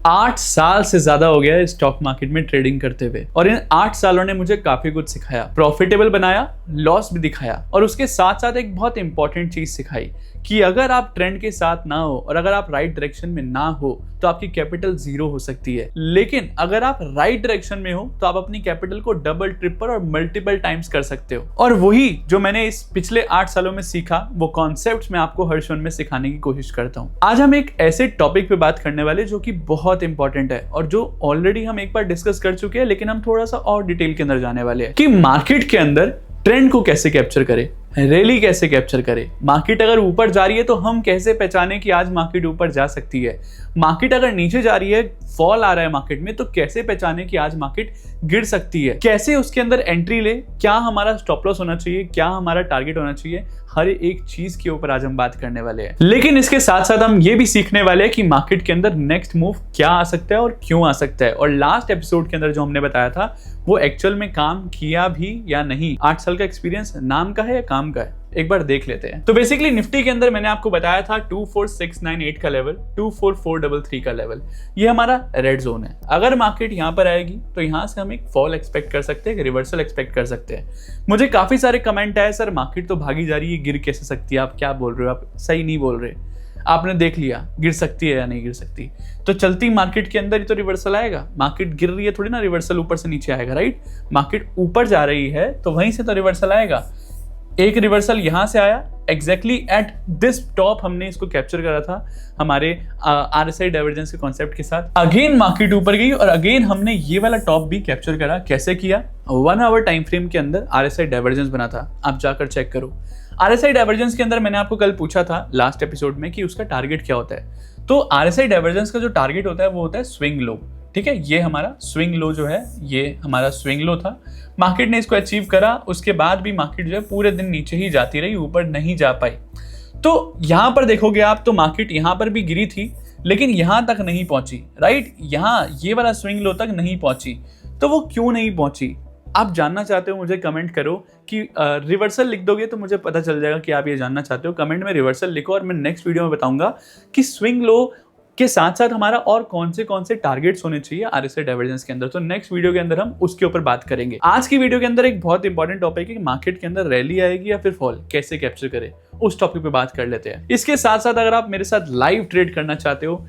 8 साल से ज्यादा हो गया है स्टॉक मार्केट में ट्रेडिंग करते हुए और इन 8 सालों ने मुझे काफी कुछ सिखाया, प्रॉफिटेबल बनाया, लॉस भी दिखाया और उसके साथ साथ एक बहुत इंपॉर्टेंट चीज सिखाई कि अगर आप ट्रेंड के साथ ना हो और अगर आप राइट डायरेक्शन में ना हो तो आपकी कैपिटल 0 हो सकती है, लेकिन अगर आप राइट डायरेक्शन में हो तो आप अपनी कैपिटल को डबल, ट्रिपल और मल्टीपल टाइम्स कर सकते हो। और वही जो मैंने इस पिछले 8 सालों में सीखा वो कॉन्सेप्ट्स मैं आपको हर शो में सिखाने की कोशिश करता हूँ। आज हम एक ऐसे टॉपिक पे बात करने वाले जो कि बहुत इंपॉर्टेंट है और जो ऑलरेडी हम एक बार डिस्कस कर चुके हैं, लेकिन हम थोड़ा सा और डिटेल के अंदर जाने वाले हैं कि मार्केट के अंदर ट्रेंड को कैसे कैप्चर करें, रैली कैसे कैप्चर करें। मार्केट अगर ऊपर जा रही है तो हम कैसे पहचाने कि आज मार्केट ऊपर जा सकती है। मार्केट अगर नीचे जा रही है, फॉल आ रहा है मार्केट में, तो कैसे पहचाने कि आज मार्केट गिर सकती है। कैसे उसके अंदर एंट्री ले, क्या हमारा स्टॉप लॉस होना चाहिए, क्या हमारा टारगेट होना चाहिए, हर एक चीज के ऊपर आज हम बात करने वाले हैं। लेकिन इसके साथ साथ हम ये भी सीखने वाले हैं कि मार्केट के अंदर नेक्स्ट मूव क्या आ सकता है और क्यों आ सकता है। और लास्ट एपिसोड के अंदर जो हमने बताया था वो एक्चुअल में काम किया भी या नहीं। 8 साल का एक्सपीरियंस नाम का है या काम का है, एक बार देख लेते हैं। तो बेसिकली निफ्टी के अंदर मैंने आपको बताया था 24698 का लेवल, 24433 का लेवल, ये हमारा रेड जोन है। अगर मार्केट यहाँ पर आएगी तो यहाँ से हम एक फॉल एक्सपेक्ट कर सकते हैं, एक रिवर्सल एक्सपेक्ट कर सकते हैं। मुझे काफी सारे कमेंट आए, सर मार्केट तो भागी जा रही है, गिर कैसे सकती है, आप क्या बोल रहे हो, आप सही नहीं बोल रहे। आपने देख लिया गिर सकती है या नहीं गिर सकती, तो चलती मार्केट के अंदर ही तो रिवर्सल आएगा। मार्केट गिर रही है थोड़ी ना रिवर्सल ऊपर से नीचे आएगा, राइट। मार्केट ऊपर जा रही है तो वहीं से तो रिवर्सल आएगा। एक रिवर्सल यहां से आया, एग्जैक्टली एट दिस टॉप हमने इसको कैप्चर करा था हमारे RSI डाइवर्जेंस के कॉन्सेप्ट के साथ। अगेन मार्केट ऊपर गई और अगेन हमने ये वाला टॉप भी कैप्चर करा। कैसे किया? 1 आवर टाइम फ्रेम के अंदर RSI डाइवर्जेंस बना था, आप जाकर चेक करो। RSI डाइवर्जेंस के अंदर मैंने आपको कल पूछा था लास्ट एपिसोड में कि उसका टारगेट क्या होता है। तो RSI डाइवर्जेंस का जो टारगेट होता है वो होता है स्विंग लो, ठीक है। ये हमारा स्विंग लो जो है, ये हमारा स्विंग लो था। मार्केट ने इसको अचीव करा, उसके बाद भी मार्केट जो है पूरे दिन नीचे ही जाती रही, ऊपर नहीं जा पाई। तो यहां पर देखोगे आप तो मार्केट यहां पर भी गिरी थी लेकिन यहां तक नहीं पहुंची, राइट। यहां ये वाला स्विंग लो तक नहीं पहुंची। तो वो क्यों नहीं पहुंची, आप जानना चाहते हो, मुझे कमेंट करो कि रिवर्सल लिख दोगे तो मुझे पता चल जाएगा कि आप ये जानना चाहते हो। कमेंट में रिवर्सल लिखो और मैं नेक्स्ट वीडियो में बताऊंगा कि स्विंग लो के साथ साथ हमारा और कौन से टारगेट्स होने चाहिए RSI डाइवर्जेंस के अंदर। तो नेक्स्ट वीडियो के अंदर हम उसके ऊपर बात करेंगे। आज की वीडियो के अंदर एक बहुत इंपॉर्टेंट टॉपिक है कि मार्केट के अंदर रैली आएगी या फिर फॉल, कैसे कैप्चर करें, उस टॉपिक पे बात कर लेते हैं। इसके साथ साथ अगर आप मेरे साथ लाइव ट्रेड करना चाहते हो,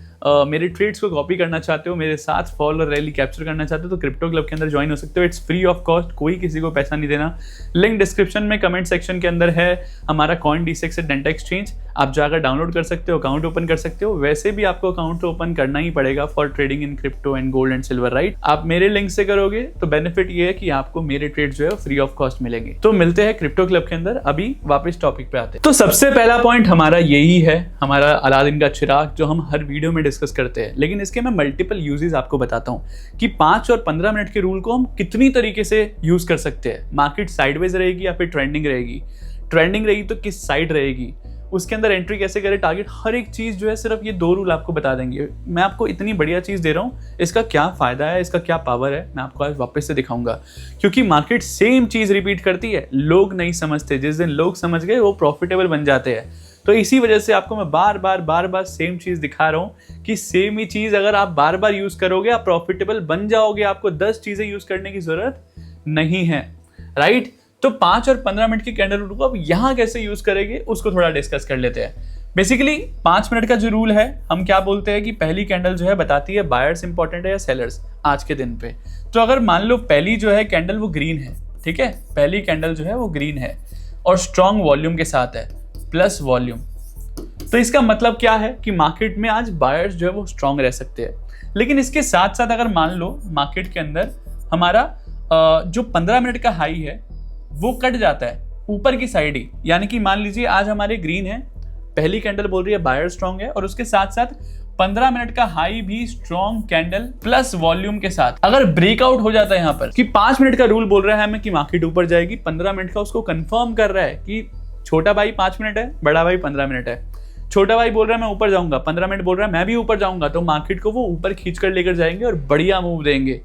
मेरे ट्रेड्स को कॉपी करना चाहते हो, मेरे साथ फॉल और रैली कैप्चर करना चाहते हो तो क्रिप्टो क्लब के अंदर ज्वाइन हो सकते हो। इट्स फ्री ऑफ कॉस्ट, कोई किसी को पैसा नहीं देना। लिंक डिस्क्रिप्शन में कमेंट सेक्शन के अंदर है। हमारा CoinDCX से डेंटा एक्सचेंज, आप जाकर डाउनलोड कर सकते हो, अकाउंट ओपन कर सकते हो। वैसे भी आपको अकाउंट ओपन करना ही पड़ेगा for trading in crypto and gold and silver, right. आप मेरे लिंक से करोगे तो बेनिफिट ये है कि आपको मेरे ट्रेड जो है फ्री ऑफ कॉस्ट मिलेंगे। तो मिलते हैं क्रिप्टो क्लब के अंदर। अभी वापस टॉपिक पे आते हैं। तो सबसे पहला पॉइंट हमारा यही है, हमारा अलादीन का चिराग, जो हम हर वीडियो में डिस्कस करते हैं। लेकिन इसके मैं मल्टीपल यूजेस आपको बताता हूं कि 5 और 15 मिनट के रूल को हम कितनी तरीके से यूज कर सकते हैं। मार्केट साइडवेज रहेगी या फिर ट्रेंडिंग रहेगी, ट्रेंडिंग रहेगी तो किस साइड रहेगी, उसके अंदर एंट्री कैसे करें, टारगेट, हर एक चीज जो है सिर्फ ये 2 रूल आपको बता देंगे। मैं आपको इतनी बढ़िया चीज दे रहा हूँ, इसका क्या फायदा है, इसका क्या पावर है, मैं आपको आज वापस से दिखाऊंगा। क्योंकि मार्केट सेम चीज रिपीट करती है, लोग नहीं समझते। जिस दिन लोग समझ गए वो प्रॉफिटेबल बन जाते हैं। तो इसी वजह से आपको मैं बार बार सेम चीज दिखा रहा हूं कि सेम ही चीज अगर आप बार बार यूज करोगे आप प्रॉफिटेबल बन जाओगे। आपको 10 चीजें यूज करने की जरूरत नहीं है, राइट। तो 5 और 15 मिनट की कैंडल रूल को आप यहां कैसे यूज करेंगे उसको थोड़ा डिस्कस कर लेते हैं। बेसिकली 5 मिनट का जो रूल है, हम क्या बोलते हैं कि पहली कैंडल जो है बताती है बायर्स इंपॉर्टेंट है या सेलर्स आज के दिन पे। तो अगर मान लो पहली जो है कैंडल वो ग्रीन है, ठीक है, पहली कैंडल जो है वो ग्रीन है और स्ट्रॉन्ग वॉल्यूम के साथ है, प्लस वॉल्यूम, तो इसका मतलब क्या है कि मार्केट में आज बायर्स जो है वो स्ट्रॉन्ग रह सकते हैं। लेकिन इसके साथ साथ अगर मान लो मार्केट के अंदर हमारा जो 15 मिनट का हाई है वो कट जाता है ऊपर की साइड ही, यानी कि मान लीजिए आज हमारे ग्रीन है, पहली कैंडल बोल रही है बायर स्ट्रॉन्ग है और उसके साथ साथ 15 मिनट का हाई भी स्ट्रॉन्ग कैंडल प्लस वॉल्यूम के साथ अगर ब्रेकआउट हो जाता है यहाँ पर कि 5 मिनट का रूल बोल रहा है हमें कि मार्केट ऊपर जाएगी, 15 मिनट का उसको कंफर्म कर रहा है कि छोटा भाई 5 मिनट है, बड़ा भाई 15 मिनट है। छोटा भाई बोल रहा है मैं ऊपर जाऊंगा, 15 मिनट बोल रहा है मैं भी ऊपर जाऊंगा, तो मार्केट को वो ऊपर खींच कर लेकर जाएंगे और बढ़िया मूव देंगे।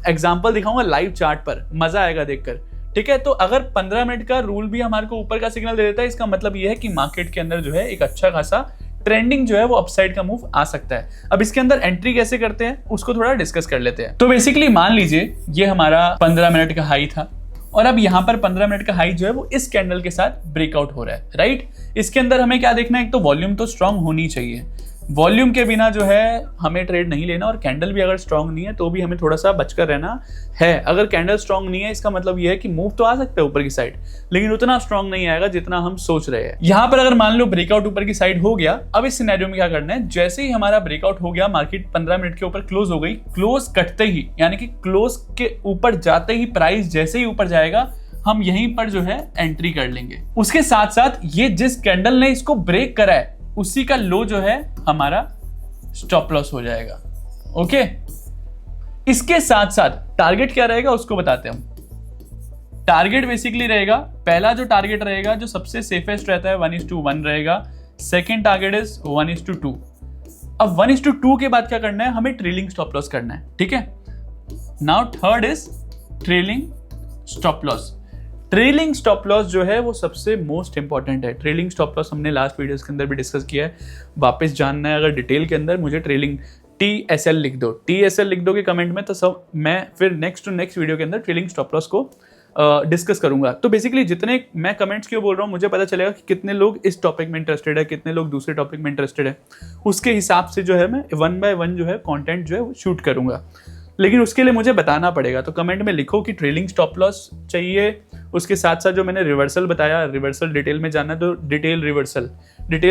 एग्जाम्पल दिखाऊंगा लाइव चार्ट पर, मजा आएगा देखकर, ठीक है। तो अगर 15 मिनट का रूल भी हमारे को ऊपर का सिग्नल दे देता है, इसका मतलब यह है कि मार्केट के अंदर जो है एक अच्छा खासा ट्रेंडिंग जो है वो अपसाइड का मूव आ सकता है। अब इसके अंदर एंट्री कैसे करते हैं उसको थोड़ा डिस्कस कर लेते हैं। तो बेसिकली मान लीजिए ये हमारा 15 मिनट का हाई था और अब यहाँ पर 15 मिनट का हाई जो है वो इस कैंडल के साथ ब्रेकआउट हो रहा है, राइट। इसके अंदर हमें क्या देखना है, एक तो वॉल्यूम तो स्ट्रांग होनी चाहिए, वॉल्यूम के बिना जो है हमें ट्रेड नहीं लेना, और कैंडल भी अगर स्ट्रांग नहीं है तो भी हमें थोड़ा सा बचकर रहना है। अगर कैंडल स्ट्रांग नहीं है इसका मतलब ये है कि मूव तो आ सकता है ऊपर की साइड, लेकिन उतना स्ट्रांग नहीं आएगा जितना हम सोच रहे हैं। यहां पर अगर मान लो ब्रेकआउट ऊपर की साइड हो गया, अब इस सिनेरियो में क्या करना है, जैसे ही हमारा ब्रेकआउट हो गया, मार्केट 15 मिनट के ऊपर क्लोज हो गई, क्लोज कटते ही यानी कि क्लोज के ऊपर जाते ही प्राइस जैसे ही ऊपर जाएगा हम यहीं पर जो है एंट्री कर लेंगे। उसके साथ साथ ये जिस कैंडल ने इसको ब्रेक करा है उसी का लो जो है हमारा स्टॉप लॉस हो जाएगा। ओके, इसके साथ साथ टारगेट क्या रहेगा उसको बताते हैं हम। टारगेट बेसिकली रहेगा, पहला जो टारगेट रहेगा जो सबसे सेफेस्ट रहता है 1:1 रहेगा। Second target is 1:2। अब 1:2 के बाद क्या करना है, हमें ट्रेलिंग स्टॉप लॉस करना है, ठीक है। Now third is trailing stop loss. Trailing stop loss जो है वो सबसे मोस्ट इंपॉर्टेंट है। ट्रेलिंग स्टॉप लॉस हमने लास्ट वीडियोस के अंदर भी डिस्कस किया है, वापस जानना है अगर डिटेल के अंदर मुझे ट्रेलिंग TSL लिख दो, TSL लिख दोगे कमेंट में, तो सब मैं फिर नेक्स्ट वीडियो के अंदर ट्रेलिंग स्टॉप लॉस को डिस्कस करूंगा। तो बेसिकली जितने मैं कमेंट्स क्यों बोल रहा हूँ, मुझे पता चलेगा कि कितने लोग इस टॉपिक में इंटरेस्टेड है, कितने लोग दूसरे टॉपिक में इंटरेस्टेड है, उसके हिसाब से जो है मैं 1 by 1 जो है कंटेंट जो है वो शूट करूंगा। लेकिन उसके लिए मुझे बताना पड़ेगा, तो कमेंट में लिखो कि ट्रेलिंग स्टॉप लॉस चाहिए, उसके साथ साथ जो मैंने रिवर्सल बताया, रिवर्सल डिटेल में जानना है तो डिटेल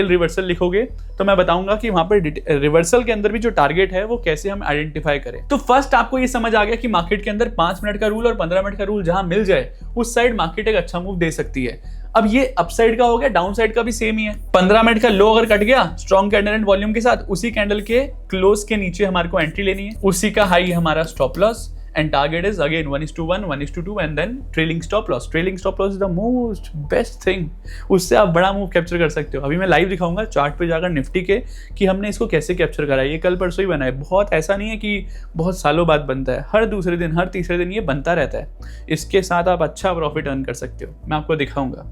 रिवर्सल लिखोगे तो मैं बताऊंगा कि वहां पर रिवर्सल के अंदर भी जो टारगेट है वो कैसे हम आइडेंटिफाई करें। तो फर्स्ट आपको ये समझ आ गया कि मार्केट के अंदर 5 मिनट का रूल और 15 मिनट का रूल जहां मिल जाए उस साइड मार्केट एक अच्छा मूव दे सकती है। अब ये अपसाइड का हो गया, डाउन साइड का भी सेम ही है। 15 मिनट का लो अगर कट गया स्ट्रॉन्ग कैंडल एंड वॉल्यूम के साथ, उसी कैंडल के क्लोज के नीचे हमारे को एंट्री लेनी है, उसी का हाई हमारा stop loss, and target is again 1:1, 1:2 and then trailing stop loss. Trailing stop loss is the most best thing. उससे आप बड़ा मूव कैप्चर कर सकते हो। अभी मैं लाइव दिखाऊंगा चार्ट पे जाकर निफ्टी के कि हमने इसको कैसे कैप्चर करा है। ये कल परसों ही बना है, बहुत ऐसा नहीं है कि बहुत सालों बाद बनता है, हर दूसरे दिन हर तीसरे दिन ये बनता रहता है। इसके साथ आप अच्छा प्रॉफिट अर्न कर सकते हो, मैं आपको दिखाऊंगा।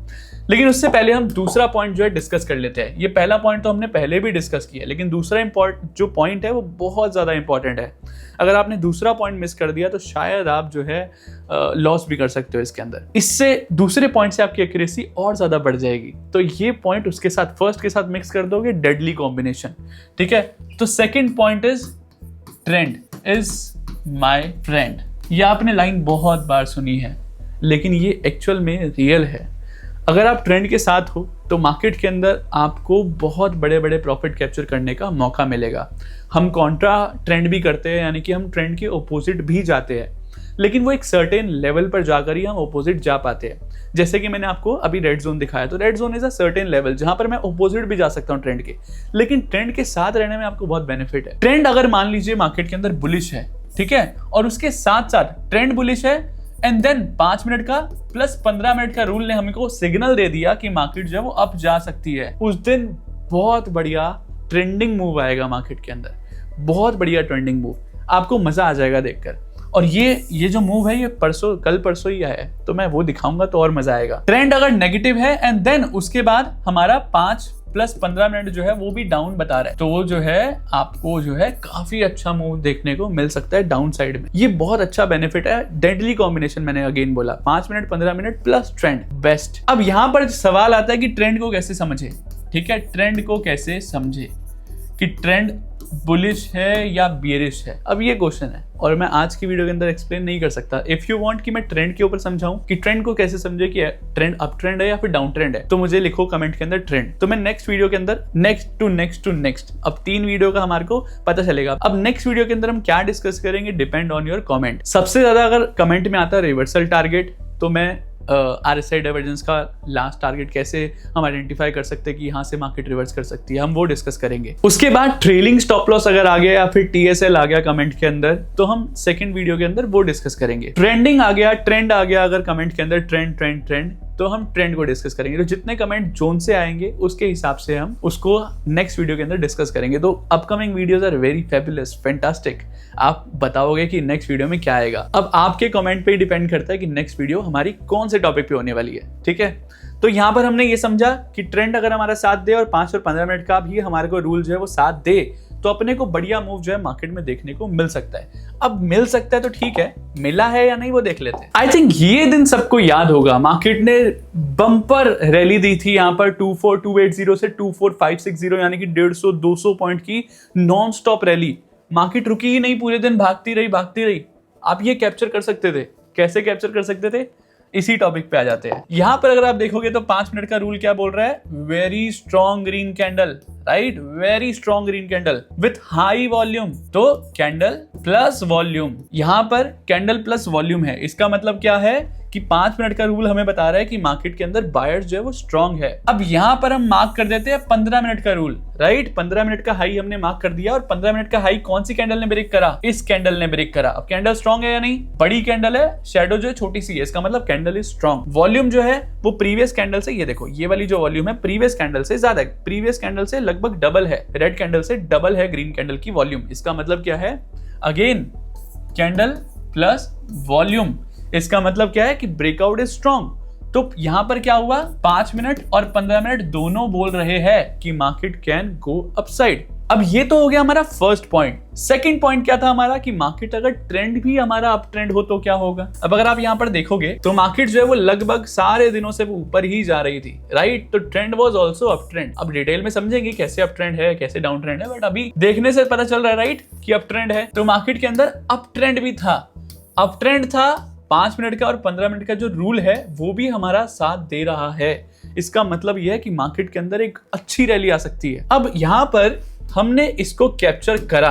लेकिन उससे पहले हम दूसरा पॉइंट जो है डिस्कस कर लेते हैं। ये पहला पॉइंट तो हमने पहले भी डिस्कस किया, लेकिन दूसरा जो पॉइंट है वो बहुत ज़्यादा इंपॉर्टेंट है। अगर आपने दूसरा पॉइंट मिस कर दिया तो शायद आप जो है लॉस भी कर सकते हो इसके अंदर। इससे दूसरे पॉइंट से आपकी एक्यूरेसी और ज़्यादा बढ़ जाएगी। तो ये पॉइंट उसके साथ फर्स्ट के साथ मिक्स कर दोगे, डेडली कॉम्बिनेशन, ठीक है। तो second point is trend is my friend. ये आपने लाइन बहुत बार सुनी है, लेकिन ये एक्चुअल में रियल है। अगर आप ट्रेंड के साथ हो तो मार्केट के अंदर आपको बहुत बड़े बड़े प्रॉफिट कैप्चर करने का मौका मिलेगा। हम कॉन्ट्रा ट्रेंड भी करते हैं, यानी कि हम ट्रेंड के ओपोजिट भी जाते हैं, लेकिन वो एक सर्टेन लेवल पर जाकर ही हम ओपोजिट जा पाते हैं। जैसे कि मैंने आपको अभी रेड जोन दिखाया, तो red zone is a certain level जहां पर मैं ओपोजिट भी जा सकता हूं ट्रेंड के, लेकिन ट्रेंड के साथ रहने में आपको बहुत बेनिफिट है। ट्रेंड अगर मान लीजिए मार्केट के अंदर बुलिश है, ठीक है, और उसके साथ साथ ट्रेंड बुलिश है एंड देन 5 मिनट का प्लस 15 मिनट का रूल ने हमको सिग्नल दे दिया कि मार्केट जो है वो अप जा सकती है, उस दिन बहुत बढ़िया ट्रेंडिंग मूव आएगा मार्केट के अंदर, बहुत बढ़िया ट्रेंडिंग मूव, आपको मजा आ जाएगा देखकर। और ये जो मूव है ये कल परसों ही आया है, तो मैं वो दिखाऊंगा तो और मजा आएगा। ट्रेंड अगर नेगेटिव है एंड देन उसके बाद हमारा 5 प्लस 15 मिनट जो है वो भी डाउन बता रहा है, तो वो जो है आपको जो है काफी अच्छा मूव देखने को मिल सकता है डाउन साइड में। ये बहुत अच्छा बेनिफिट है। डेडली कॉम्बिनेशन मैंने अगेन बोला, 5 minute 15 minute plus trend, best. अब यहाँ पर सवाल आता है कि ट्रेंड को कैसे समझे, ठीक है, ट्रेंड को कैसे समझे कि ट्रेंड बुलिश है या बियरिश है। अब ये क्वेश्चन है और मैं आज की वीडियो के अंदर एक्सप्लेन नहीं कर सकता। इफ यू वांट कि मैं ट्रेंड के ऊपर समझाऊं कि ट्रेंड को कैसे समझे कि ट्रेंड अप ट्रेंड है या फिर डाउन ट्रेंड है, तो मुझे लिखो कमेंट के अंदर ट्रेंड। तो मैं नेक्स्ट वीडियो के अंदर नेक्स्ट अब 3 वीडियो का हमारे को पता चलेगा। अब नेक्स्ट वीडियो के अंदर हम क्या डिस्कस करेंगे डिपेंड ऑन योर कमेंट। सबसे ज्यादा अगर कमेंट में आता है रिवर्सल टारगेट, तो मैं RSI डाइवर्जेंस का लास्ट टारगेट कैसे हम आइडेंटिफाई कर सकते हैं कि यहाँ से मार्केट रिवर्स कर सकती है, हम वो डिस्कस करेंगे। उसके बाद ट्रेलिंग स्टॉप लॉस अगर आ गया या फिर TSL आ गया कमेंट के अंदर, तो हम सेकंड वीडियो के अंदर वो डिस्कस करेंगे। ट्रेंडिंग आ गया, ट्रेंड आ गया अगर कमेंट के अंदर, ट्रेंड, तो हम ट्रेंड को डिस्कस करेंगे। तो जितने कमेंट जोन से आएंगे उसके हिसाब से हम उसको नेक्स्ट वीडियो के अंदर डिस्कस करेंगे। तो upcoming videos are very fabulous, fantastic. आप बताओगे कि नेक्स्ट वीडियो में क्या आएगा। अब आपके कमेंट पे ही डिपेंड करता है कि नेक्स्ट वीडियो हमारी कौन से टॉपिक पे होने वाली है, ठीक है। तो यहाँ पर हमने ये समझा कि ट्रेंड अगर हमारा साथ दे और 5 और 15 मिनट का भी हमारे को रूल जो है वो साथ दे तो अपने को बढ़िया मूव जो है मार्केट में देखने को मिल सकता है। अब मिल सकता है तो ठीक है, मिला है या नहीं वो देख लेते हैं। आई थिंक ये दिन सबको याद होगा, मार्केट ने बम्पर रैली दी थी यहाँ पर 24280 से 24560, यानी कि 150-200 पॉइंट की नॉन स्टॉप रैली। मार्केट रुकी ही नहीं, पूरे दिन भागती रही। आप ये कैप्चर कर सकते थे। कैसे कैप्चर कर सकते थे? इसी टॉपिक पे आ जाते हैं। यहां पर अगर आप देखोगे तो 5 मिनट का रूल क्या बोल रहा है? Very strong green candle, right, very strong green candle with high volume. तो कैंडल प्लस वॉल्यूम, यहां पर कैंडल प्लस वॉल्यूम है। इसका मतलब क्या है कि 5 मिनट का रूल हमें बता रहा है कि मार्केट के अंदर बायर्स जो है वो स्ट्रॉन्ग है। अब यहां पर हम मार्क कर देते हैं 15 मिनट का रूल, राइट। 15 मिनट का हाई हमने मार्क कर दिया और 15 मिनट का हाई कौन सी कैंडल ने ब्रेक करा? इस कैंडल ने ब्रेक करा। अब कैंडल स्ट्रॉन्ग है या नहीं? बड़ी कैंडल है, शेडो जो है छोटी सी है, इसका मतलब कैंडल इज स्ट्रॉन्ग। वॉल्यूम जो है वो प्रीवियस कैंडल से, ये देखो ये वाली जो वॉल्यूम है प्रीवियस कैंडल से ज्यादा है, प्रीवियस कैंडल से लगभग डबल है, रेड कैंडल से डबल है ग्रीन कैंडल की वॉल्यूम। इसका मतलब क्या है? अगेन कैंडल प्लस वॉल्यूम, इसका मतलब क्या है कि ब्रेकआउट इज स्ट्रॉन्ग। तो यहां पर क्या हुआ? 5 मिनट और 15 मिनट दोनों बोल रहे हैं कि मार्केट कैन गो अपसाइड। अब ये तो हो गया हमारा फर्स्ट पॉइंट। सेकंड पॉइंट क्या था हमारा? कि मार्केट अगर ट्रेंड भी हमारा अप ट्रेंड हो तो क्या होगा? अब अगर आप यहां पर देखोगे तो मार्केट जो है वो लगभग सारे दिनों से ऊपर ही जा रही थी, राइट। तो trend was also up trend. अब डिटेल में समझेंगे कैसे अप ट्रेंड है, कैसे डाउन ट्रेंड है, बट अभी देखने से पता चल रहा है, राइट, कि अप ट्रेंड है। तो मार्केट के अंदर अप ट्रेंड भी था, अप ट्रेंड था। 5 मिनट का और 15 मिनट का जो रूल है वो भी हमारा साथ दे रहा है। इसका मतलब यह है कि मार्केट के अंदर एक अच्छी रैली आ सकती है। अब यहां पर हमने इसको कैप्चर करा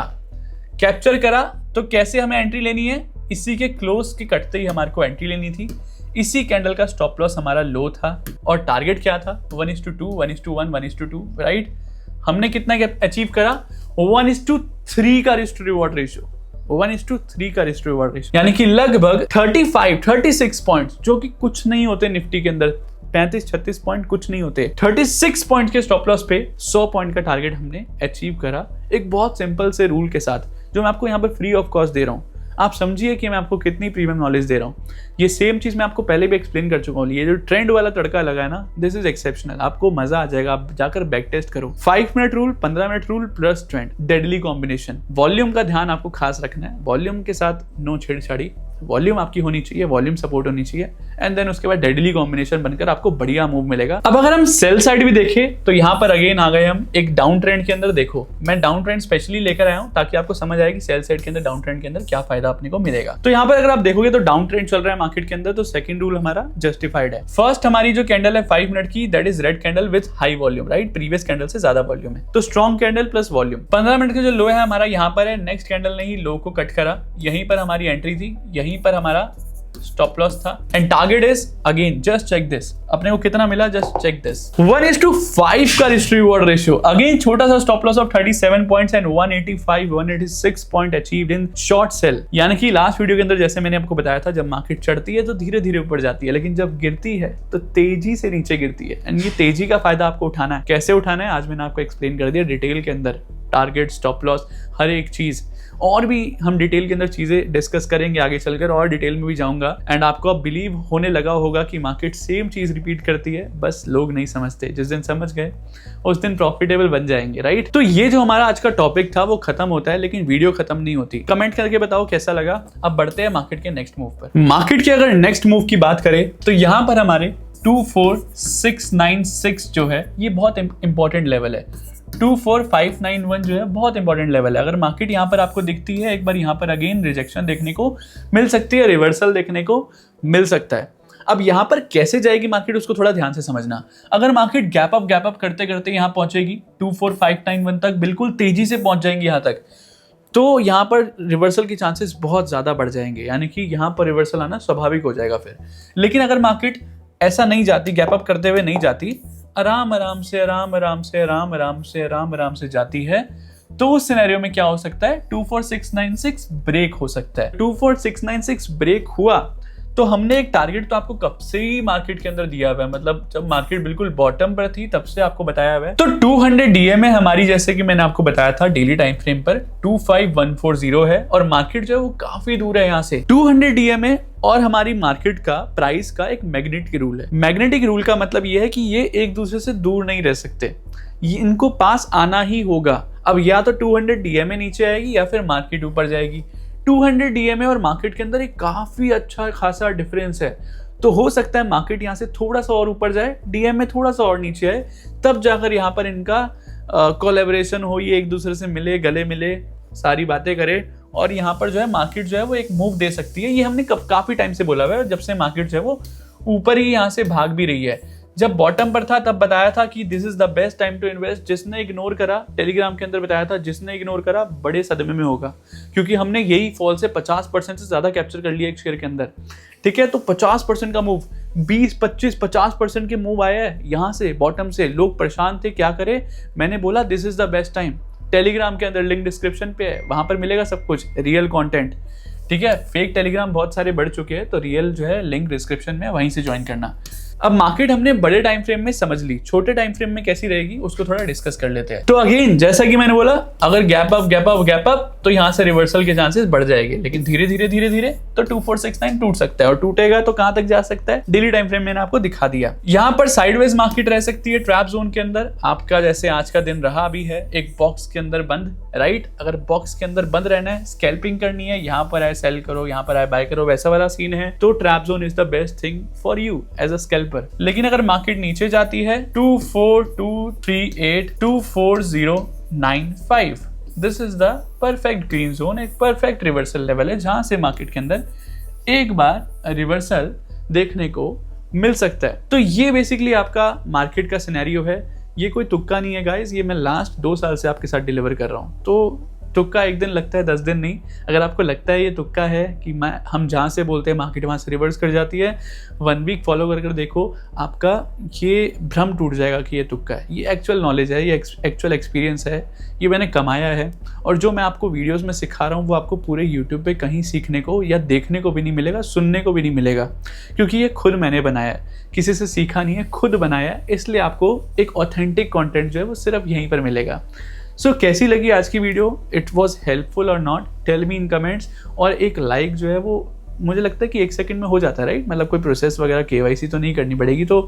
तो कैसे हमें एंट्री लेनी है? इसी के क्लोज के कटते ही हमारे को एंट्री लेनी थी। इसी कैंडल का स्टॉप लॉस हमारा लो था और टारगेट क्या था? 1:2, 1:1, 1:2, राइट। हमने कितना अचीव करा? 1:3 का रिस्क टू रिवॉर्ड रेशियो, 1:3 का रिस्क टू रिवॉर्ड रेशियो, यानी कि लगभग 36 पॉइंट्स, जो कि कुछ नहीं होते निफ्टी के अंदर। 35-36 पॉइंट कुछ नहीं होते। 36 पॉइंट के स्टॉप लॉस पे 100 पॉइंट का टारगेट हमने अचीव करा, एक बहुत सिंपल से रूल के साथ, जो मैं आपको यहाँ पर फ्री ऑफ कॉस्ट दे रहा हूँ। आप समझिए कि मैं आपको कितनी प्रीमियम नॉलेज दे रहा हूँ। ये सेम चीज मैं आपको पहले भी एक्सप्लेन कर चुका हूँ। ये जो ट्रेंड वाला तड़का लगा है ना, दिस इज एक्सेप्शनल, आपको मजा आ जाएगा। आप जाकर बैक टेस्ट करो। 5 minute rule, 15 minute rule plus trend, deadly combination. Volume का ध्यान आपको खास रखना है, वॉल्यूम के साथ नो छेड़छाड़ी, वॉल्यूम आपकी होनी चाहिए, वॉल्यूम सपोर्ट होनी चाहिए, एंड देन उसके बाद डेडली कॉम्बिनेशन बनकर आपको बढ़िया मूव मिलेगा। अब अगर हम सेल साइड भी देखें तो यहाँ पर अगेन आ गए हम एक डाउन ट्रेंड के अंदर। देखो मैं डाउन ट्रेंड स्पेशली लेकर आया हूँ ताकि आपको समझ आए कि सेल साइड के अंदर, डाउन ट्रेंड के अंदर क्या फायदा अपने को मिलेगा। तो यहाँ पर अगर आप देखोगे तो डाउन ट्रेंड चल रहा है मार्केट के अंदर, तो सेकंड रूल हमारा जस्टिफाइड है। फर्स्ट हमारी जो कैंडल है 5 मिनट की, that is red candle with high volume, right, previous candle से ज्यादा वॉल्यूम है, तो strong candle plus volume. 15 minute का जो लो है हमारा यहाँ पर है, नेक्स्ट कैंडल ने ही लो को कट करा, यहीं पर हमारी एंट्री थी, यहीं पर हमारा स्टॉप लॉस था, and target is again just check this, अपने को कितना मिला, जस्ट चेक दिस, 1:5 का रिस्क रिवॉर्ड रेशियो। अगेन छोटा सा stop loss of 37 points and 186 point achieved in short cell. यानी कि लास्ट वीडियो के अंदर जैसे मैंने आपको बताया था, जब मार्केट चढ़ती है तो धीरे धीरे ऊपर जाती है, लेकिन जब गिरती है तो तेजी से नीचे गिरती है, एंड ये तेजी का फायदा आपको उठाना है। कैसे उठाना है आज मैंने आपको एक्सप्लेन कर दिया डिटेल के अंदर, टारगेट, स्टॉप लॉस, हर एक चीज, और भी हम डिटेल के अंदर चीजें डिस्कस करेंगे आगे चलकर, और डिटेल में भी जाऊंगा। एंड आपको अब बिलीव होने लगा होगा कि मार्केट सेम चीज रिपीट करती है, बस लोग नहीं समझते। जिस दिन समझ गए उस दिन प्रॉफिटेबल बन जाएंगे, राइट। तो ये जो हमारा आज का टॉपिक था वो खत्म होता है, लेकिन वीडियो खत्म नहीं होती। कमेंट करके बताओ कैसा लगा। अब बढ़ते हैं मार्केट के नेक्स्ट मूव पर। मार्केट के अगर नेक्स्ट मूव की बात करें तो यहाँ पर हमारे 24696 जो है ये बहुत इंपॉर्टेंट लेवल है। 24591 जो है बहुत इंपॉर्टेंट लेवल है। अगर मार्केट यहाँ पर आपको दिखती है, एक बार यहाँ पर अगेन रिजेक्शन देखने को मिल सकती है, रिवर्सल देखने को मिल सकता है। अब यहाँ पर कैसे जाएगी मार्केट, उसको थोड़ा ध्यान से समझना। अगर मार्केट गैप अप करते करते यहाँ पहुंचेगी 24591 तक, बिल्कुल तेजी से पहुंच जाएंगी यहाँ तक, तो यहाँ पर रिवर्सल के चांसेस बहुत ज्यादा बढ़ जाएंगे, यानी कि यहाँ पर रिवर्सल आना स्वाभाविक हो जाएगा फिर। लेकिन अगर मार्केट ऐसा नहीं जाती, गैप अप करते हुए नहीं जाती, आराम आराम से जाती है, तो उस सिनेरियो में क्या हो सकता है, 24696 ब्रेक हो सकता है। 24696 ब्रेक हुआ तो हमने एक टारगेट तो आपको कब से ही मार्केट के अंदर दिया हुआ है, मतलब जब मार्केट बिल्कुल बॉटम पर थी तब से आपको बताया हुआ है। तो 200 डीएमए हमारी, जैसे कि मैंने आपको बताया था, डेली टाइम फ्रेम पर 25140 है और मार्केट जो है वो काफी दूर है यहाँ से। 200 डीएमए और हमारी मार्केट का प्राइस का एक मैग्नेटिक रूल है। मैग्नेटिक रूल का मतलब ये है कि ये एक दूसरे से दूर नहीं रह सकते, ये इनको पास आना ही होगा। अब या तो 200 डीएमए नीचे आएगी या फिर मार्केट ऊपर जाएगी। 200 डीएमए और मार्केट के अंदर एक काफी अच्छा खासा डिफरेंस है, तो हो सकता है मार्केट यहाँ से थोड़ा सा और ऊपर जाए, डीएमए थोड़ा सा और नीचे आए, तब जाकर यहाँ पर इनका कोलैबोरेशन हो, ये एक दूसरे से मिले, गले मिले, सारी बातें करे और यहाँ पर जो है मार्केट जो है वो एक मूव दे सकती है। ये हमने काफी टाइम से बोला हुआ है, जब से मार्केट जो है वो ऊपर ही यहाँ से भाग भी रही है। जब बॉटम पर था तब बताया था कि this is the best time to invest. जिसने इग्नोर करा, टेलीग्राम के अंदर बताया था, जिसने इग्नोर करा बड़े सदमे में होगा, क्योंकि हमने यही फॉल से 50% से ज्यादा कैप्चर कर लिया एक शेयर के अंदर। ठीक है, तो 50% का मूव, 20, 25, 50% के मूव आया है यहाँ से बॉटम से। लोग परेशान थे, क्या करे, मैंने बोला this is the best time. Telegram के अंदर लिंक डिस्क्रिप्शन पे है, वहां पर मिलेगा सब कुछ, रियल कंटेंट। ठीक है, फेक टेलीग्राम बहुत सारे बढ़ चुके हैं, तो रियल जो है लिंक डिस्क्रिप्शन में, वहीं से ज्वाइन करना। अब मार्केट हमने बड़े टाइम फ्रेम में समझ ली, छोटे टाइम फ्रेम में कैसी रहेगी उसको थोड़ा डिस्कस कर लेते हैं। तो अगेन जैसा कि मैंने बोला, अगर gap up gap up gap up तो यहाँ से रिवर्सल के चांसेस बढ़ जाएंगे, लेकिन धीरे धीरे धीरे धीरे तो 2469 टूट सकता है, और टूटेगा तो कहां तक जा सकता है, डेली टाइम फ्रेम मैंने आपको दिखा दिया। यहाँ पर साइडवेज मार्केट रह सकती है ट्रैप जोन के अंदर आपका, जैसे आज का दिन रहा भी है एक बॉक्स के अंदर बंद, राइट। अगर बॉक्स के अंदर बंद रहना है, स्कैल्पिंग करनी है, यहाँ पर आए सेल करो, यहाँ पर आए बाय करो, वैसा वाला सीन है, तो trap zone is the best thing for you as a scalper. लेकिन अगर मार्केट नीचे जाती है 24238 24095, this is the perfect green zone, एक परफेक्ट रिवर्सल लेवल है जहां से मार्केट के अंदर एक बार रिवर्सल देखने को मिल सकता है। तो ये बेसिकली आपका मार्केट का सिनेरियो है। ये कोई तुक्का नहीं है गाइस, ये मैं लास्ट 2 साल से आपके साथ डिलीवर कर रहा हूँ। तो तुक्का एक दिन लगता है, 10 दिन नहीं। अगर आपको लगता है ये तुक्का है कि हम जहाँ से बोलते हैं मार्केट वहाँ से रिवर्स कर जाती है, 1 वीक फॉलो कर देखो, आपका ये भ्रम टूट जाएगा कि ये तुक्का है। ये एक्चुअल नॉलेज है, ये एक्चुअल एक्सपीरियंस है, ये मैंने कमाया है। और जो मैं आपको वीडियोज़ में सिखा रहा हूँ वो आपको पूरे यूट्यूब पर कहीं सीखने को या देखने को भी नहीं मिलेगा, सुनने को भी नहीं मिलेगा, क्योंकि ये खुद मैंने बनाया है, किसी से सीखा नहीं है, खुद बनाया है। इसलिए आपको एक ऑथेंटिक कॉन्टेंट जो है वो सिर्फ यहीं पर मिलेगा। सो कैसी लगी आज की वीडियो, इट वॉज हेल्पफुल और not, tell me in comments. और एक लाइक जो है वो मुझे लगता है कि 1 सेकंड में हो जाता है, राइट। मतलब कोई प्रोसेस वगैरह KYC तो नहीं करनी पड़ेगी। तो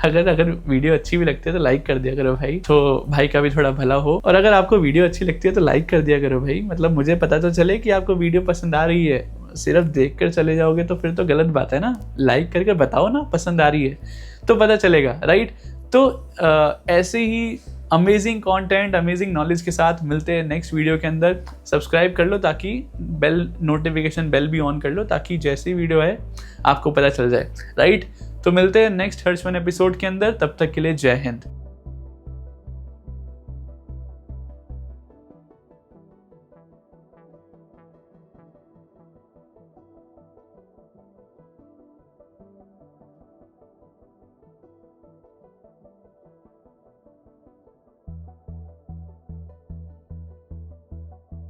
अगर वीडियो अच्छी भी लगती है तो लाइक कर दिया करो भाई, तो भाई का भी थोड़ा भला हो। और अगर आपको वीडियो अच्छी लगती है तो लाइक कर दिया करो भाई, मतलब मुझे पता तो चले कि आपको वीडियो पसंद आ रही है। सिर्फ देख कर चले जाओगे तो फिर तो गलत बात है ना, लाइक करके बताओ ना पसंद आ रही है तो पता चलेगा, राइट। तो ऐसे ही अमेजिंग कंटेंट, अमेजिंग नॉलेज के साथ मिलते हैं नेक्स्ट वीडियो के अंदर। सब्सक्राइब कर लो, ताकि बेल नोटिफिकेशन बेल भी ऑन कर लो, ताकि जैसी वीडियो है आपको पता चल जाए, राइट। तो मिलते हैं नेक्स्ट हर्षवन एपिसोड के अंदर, तब तक के लिए जय हिंद।